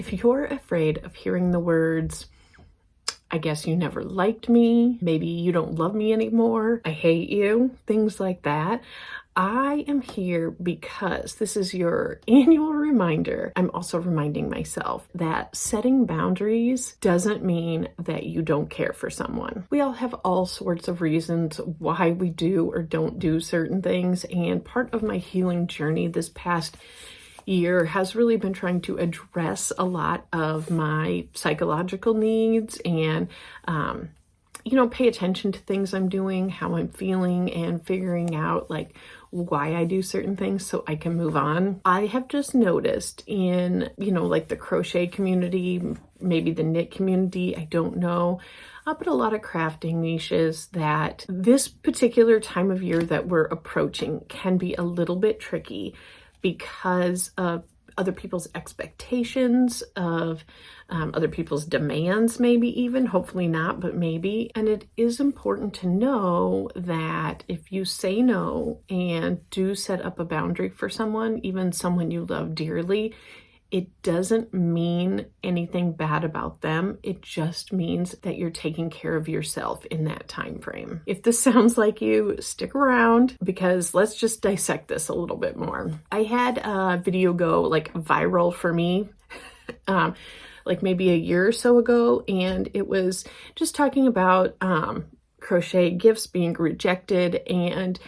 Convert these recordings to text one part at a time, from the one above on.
If you're afraid of hearing the words, I guess you never liked me, maybe you don't love me anymore, I hate you, things like that, I am here because this is your annual reminder. I'm also reminding myself that setting boundaries doesn't mean that you don't care for someone. We all have all sorts of reasons why we do or don't do certain things, and part of my healing journey this past year has really been trying to address a lot of my psychological needs and pay attention to things I'm doing, how I'm feeling, and figuring out like why I do certain things so I can move on. I have just noticed in, like the crochet community, maybe the knit community, I don't know, but a lot of crafting niches, that this particular time of year that we're approaching can be a little bit tricky because of other people's expectations, of other people's demands, maybe even, hopefully not, but maybe. And it is important to know that if you say no and do set up a boundary for someone, even someone you love dearly, it doesn't mean anything bad about them. It just means that you're taking care of yourself in that time frame. If this sounds like you, stick around because let's just dissect this a little bit more. I had a video go like viral for me, like maybe a year or so ago, and it was just talking about crochet gifts being rejected, and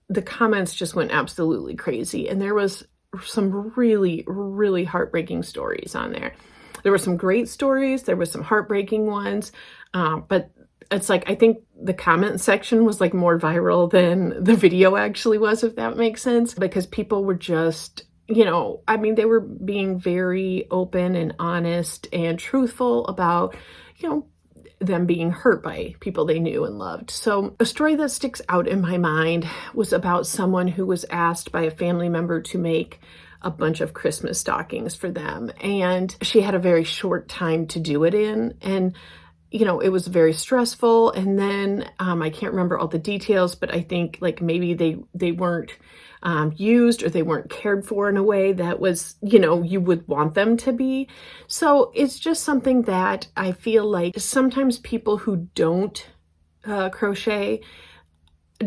the comments just went absolutely crazy. And there was some really, really heartbreaking stories on there. There were some great stories, there were some heartbreaking ones, but it's like, I think the comment section was like more viral than the video actually was, if that makes sense, because people were just, they were being very open and honest and truthful about, them being hurt by people they knew and loved. So a story that sticks out in my mind was about someone who was asked by a family member to make a bunch of Christmas stockings for them. And she had a very short time to do it in. And it was very stressful. And then I can't remember all the details, but I think like maybe they weren't used, or they weren't cared for in a way that was, you would want them to be. So it's just something that I feel like sometimes people who don't crochet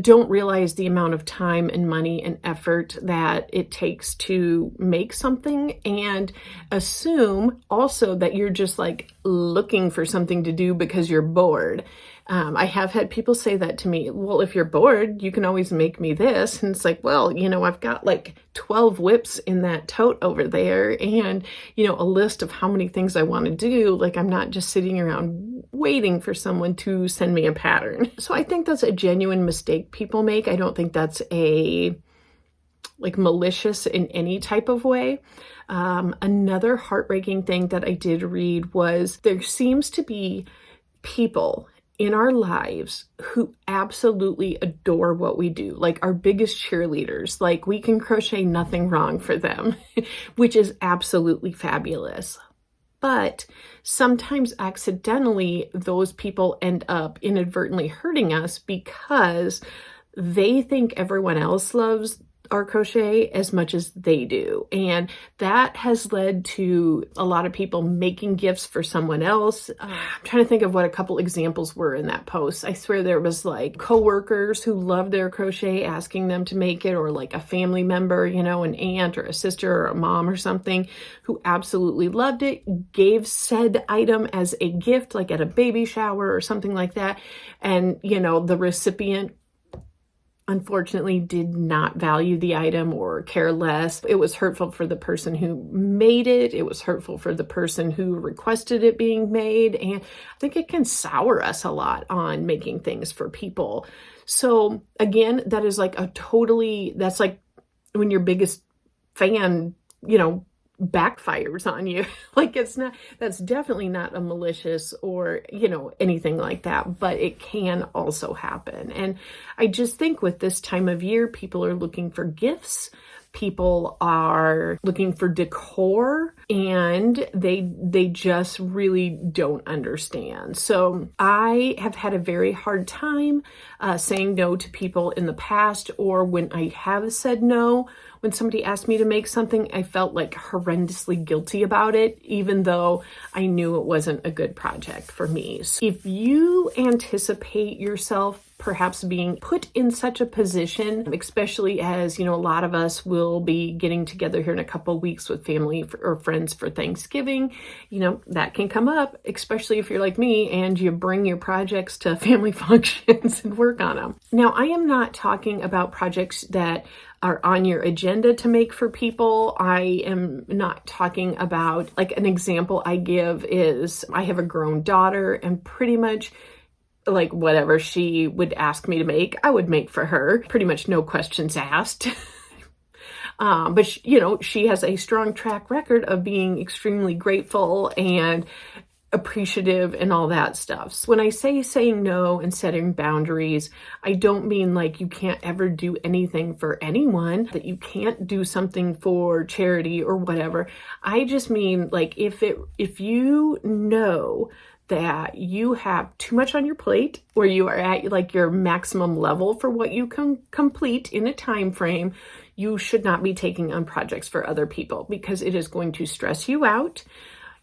don't realize the amount of time and money and effort that it takes to make something, and assume also that you're just like looking for something to do because you're bored. I have had people say that to me. Well, if you're bored, you can always make me this. And it's like, well, I've got like 12 whips in that tote over there, and, a list of how many things I want to do. Like, I'm not just sitting around waiting for someone to send me a pattern. So I think that's a genuine mistake people make. I don't think that's malicious in any type of way. Another heartbreaking thing that I did read was there seems to be people in our lives who absolutely adore what we do, like our biggest cheerleaders, like we can crochet nothing wrong for them, which is absolutely fabulous. But sometimes accidentally, those people end up inadvertently hurting us because they think everyone else loves our crochet as much as they do. And that has led to a lot of people making gifts for someone else. I'm trying to think of what a couple examples were in that post. I swear there was like coworkers who loved their crochet asking them to make it, or like a family member, an aunt or a sister or a mom or something who absolutely loved it, gave said item as a gift, like at a baby shower or something like that. And, the recipient unfortunately did not value the item or care less. It was hurtful for the person who made it. It was hurtful for the person who requested it being made. And I think it can sour us a lot on making things for people. So again, that is like that's like when your biggest fan, backfires on you. Like that's definitely not a malicious or, anything like that, but it can also happen. And I just think with this time of year, people are looking for gifts. People are looking for decor. and they just really don't understand. So I have had a very hard time saying no to people in the past, or when I have said no, when somebody asked me to make something, I felt like horrendously guilty about it, even though I knew it wasn't a good project for me. So if you anticipate yourself perhaps being put in such a position, especially as, a lot of us will be getting together here in a couple of weeks with family or friends for Thanksgiving, that can come up, especially if you're like me and you bring your projects to family functions and work on them. Now, I am not talking about projects that are on your agenda to make for people. I am not talking about, like, an example I give is I have a grown daughter, and pretty much like whatever she would ask me to make, I would make for her, pretty much no questions asked. But she has a strong track record of being extremely grateful and appreciative and all that stuff. So when I say saying no and setting boundaries, I don't mean like you can't ever do anything for anyone, that you can't do something for charity or whatever. I just mean, like, if you know that you have too much on your plate, or you are at like your maximum level for what you can complete in a time frame, you should not be taking on projects for other people, because it is going to stress you out.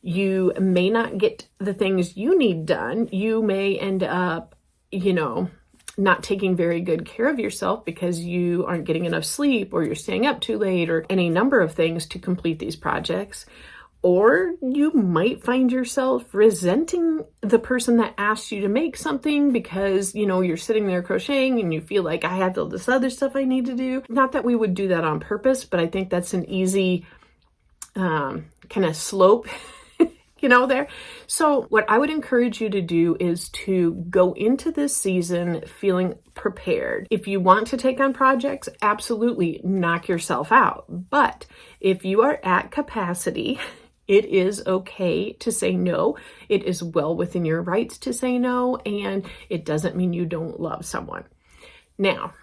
You may not get the things you need done. You may end up, not taking very good care of yourself because you aren't getting enough sleep, or you're staying up too late, or any number of things to complete these projects. Or you might find yourself resenting the person that asked you to make something because, you're sitting there crocheting and you feel like, I have all this other stuff I need to do. Not that we would do that on purpose, but I think that's an easy kind of slope, there. So what I would encourage you to do is to go into this season feeling prepared. If you want to take on projects, absolutely knock yourself out. But if you are at capacity, it is okay to say no. It is well within your rights to say no, and it doesn't mean you don't love someone. Now,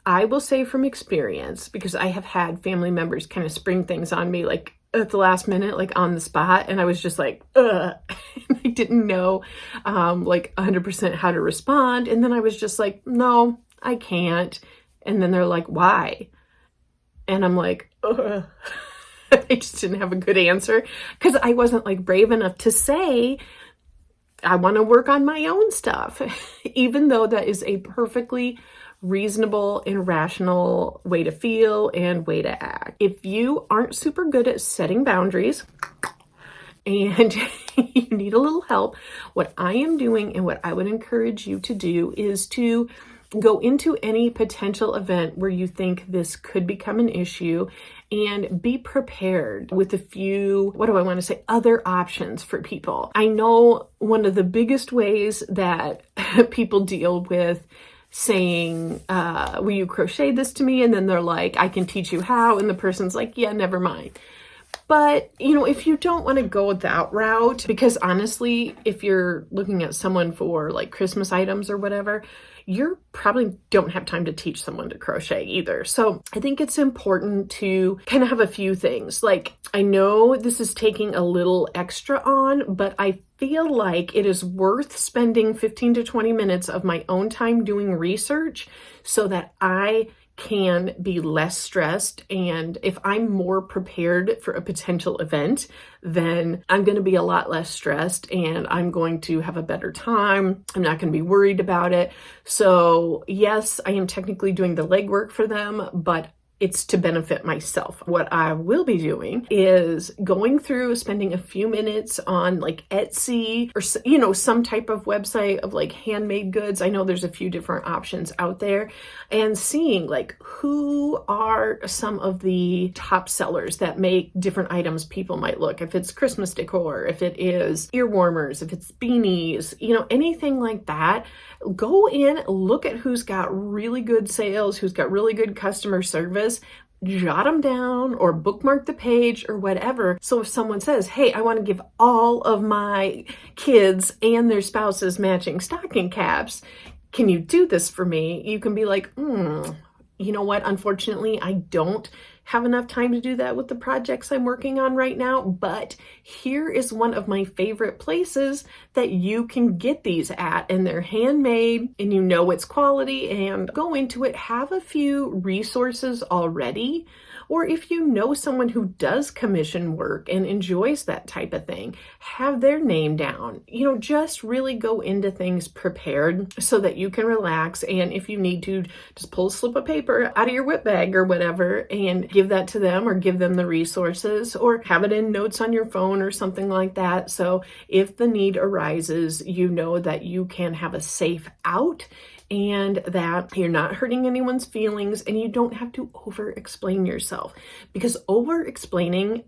I will say from experience, because I have had family members kind of spring things on me, like at the last minute, like on the spot, and I was just like, ugh. I didn't know like 100% how to respond, and then I was just like, no, I can't. And then they're like, why? And I'm like, ugh. I just didn't have a good answer, because I wasn't like brave enough to say, I want to work on my own stuff, even though that is a perfectly reasonable and rational way to feel and way to act. If you aren't super good at setting boundaries and you need a little help, what I am doing and what I would encourage you to do is to go into any potential event where you think this could become an issue and be prepared with a few, other options for people. I know one of the biggest ways that people deal with saying, will you crochet this to me? And then they're like, I can teach you how. And the person's like, yeah, never mind. But, if you don't want to go that route, because honestly, if you're looking at someone for like Christmas items or whatever, you probably don't have time to teach someone to crochet either. So I think it's important to kind of have a few things. Like, I know this is taking a little extra on, but I feel like it is worth spending 15 to 20 minutes of my own time doing research so that I can be less stressed. And if I'm more prepared for a potential event, then I'm going to be a lot less stressed and I'm going to have a better time. I'm not going to be worried about it. So yes, I am technically doing the legwork for them, but it's to benefit myself. What I will be doing is going through, spending a few minutes on like Etsy or, some type of website of like handmade goods. I know there's a few different options out there, and seeing like who are some of the top sellers that make different items people might look. If it's Christmas decor, if it is ear warmers, if it's beanies, anything like that. Go in, look at who's got really good sales, who's got really good customer service, jot them down or bookmark the page or whatever. So if someone says, hey, I want to give all of my kids and their spouses matching stocking caps, can you do this for me? You can be like, you know what, unfortunately, I don't have enough time to do that with the projects I'm working on right now, but here is one of my favorite places that you can get these at, and they're handmade and you know it's quality, and go into it, have a few resources already. Or if you know someone who does commission work and enjoys that type of thing, have their name down. You know, just really go into things prepared so that you can relax. And if you need to, just pull a slip of paper out of your whip bag or whatever and give that to them, or give them the resources, or have it in notes on your phone or something like that. So if the need arises, you know that you can have a safe out, and that you're not hurting anyone's feelings, and you don't have to over-explain yourself, because over-explaining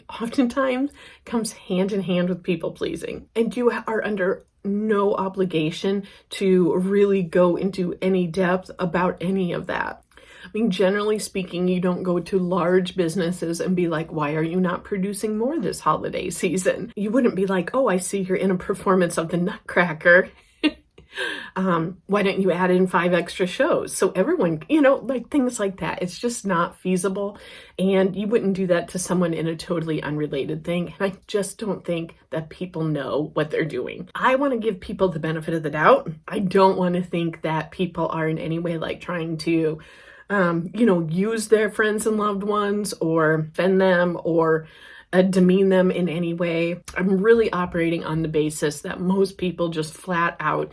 oftentimes comes hand in hand with people pleasing, and you are under no obligation to really go into any depth about any of that. I mean, generally speaking, you don't go to large businesses and be like, why are you not producing more this holiday season? You wouldn't be like, oh, I see you're in a performance of the Nutcracker. Why don't you add in 5 extra shows? So everyone, you know, like things like that. It's just not feasible. And you wouldn't do that to someone in a totally unrelated thing. And I just don't think that people know what they're doing. I want to give people the benefit of the doubt. I don't want to think that people are in any way like trying to, you know, use their friends and loved ones or offend them or demean them in any way. I'm really operating on the basis that most people just flat out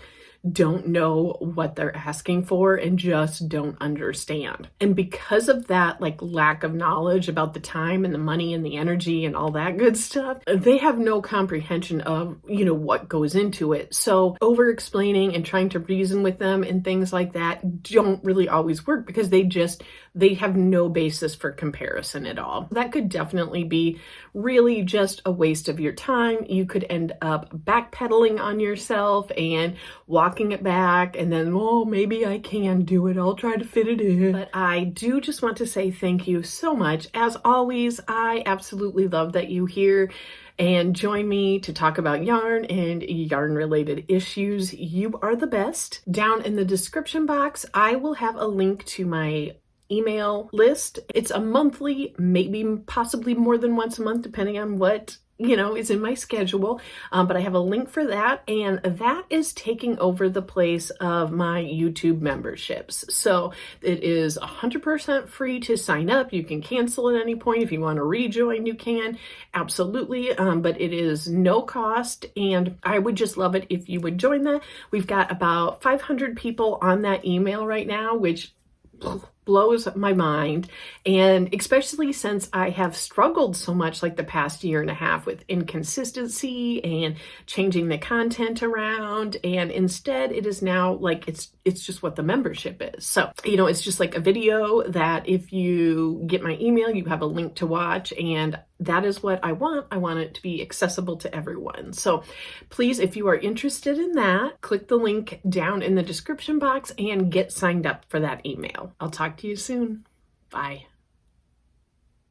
don't know what they're asking for and just don't understand. And because of that, like, lack of knowledge about the time and the money and the energy and all that good stuff, they have no comprehension of, you know, what goes into it. So over explaining and trying to reason with them and things like that don't really always work, because they have no basis for comparison at all. That could definitely be really just a waste of your time. You could end up backpedaling on yourself and walking it back, and then, oh, maybe I can do it. I'll try to fit it in. But I do just want to say thank you so much. As always, I absolutely love that you here and join me to talk about yarn and yarn-related issues. You are the best. Down in the description box, I will have a link to my email list. It's a monthly, maybe possibly more than once a month, depending on what, you know, is in my schedule. But I have a link for that, and that is taking over the place of my YouTube memberships. So it is 100% free to sign up. You can cancel at any point. If you want to rejoin, you can, absolutely. But it is no cost, and I would just love it if you would join that. We've got about 500 people on that email right now, which blows my mind. And especially since I have struggled so much like the past year and a half with inconsistency and changing the content around, and instead it is now like it's just what the membership is. So, you know, it's just like a video that if you get my email, you have a link to watch, and that is what I want. I want it to be accessible to everyone. So please, if you are interested in that, click the link down in the description box and get signed up for that email. I'll talk to you soon. Bye.